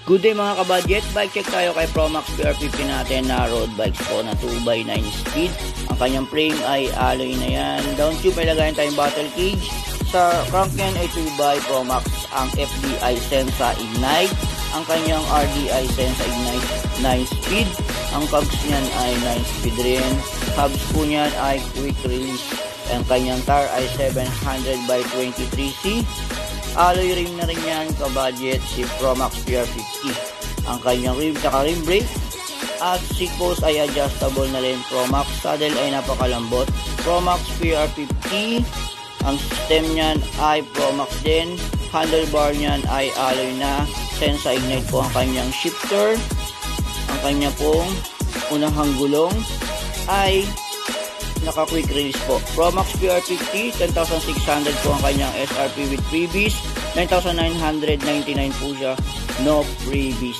Good day mga kabudget, bike check tayo kay Promax PR50 natin na road bikes po na 2x9 speed. Ang kanyang frame ay alloy na yan. Down tube may lagayan tayong bottle cage. Sa crank niyan ay 2x Promax ang FDI Sensa Ignite. Ang kanyang RDI Sensa Ignite 9 speed. Ang cogs niyan ay 9 speed rin. Hubs po niyan ay quick release. Ang kanyang tire ay 700/23C. Alloy rim na rin yan ka-budget si Promax PR50. Ang kanyang rim at rim brake at seat post ay adjustable na rin. Promax saddle ay napakalambot. Promax PR50. Ang stem niyan ay Promax din. Handlebar niyan ay alloy na. Sensa Ignite po ang kanyang shifter. Ang kanya pong unahang gulong ay naka-quick release po. Promax PR50, 10,600 po ang kanyang SRP with freebies. 9,999 po siya, no freebies.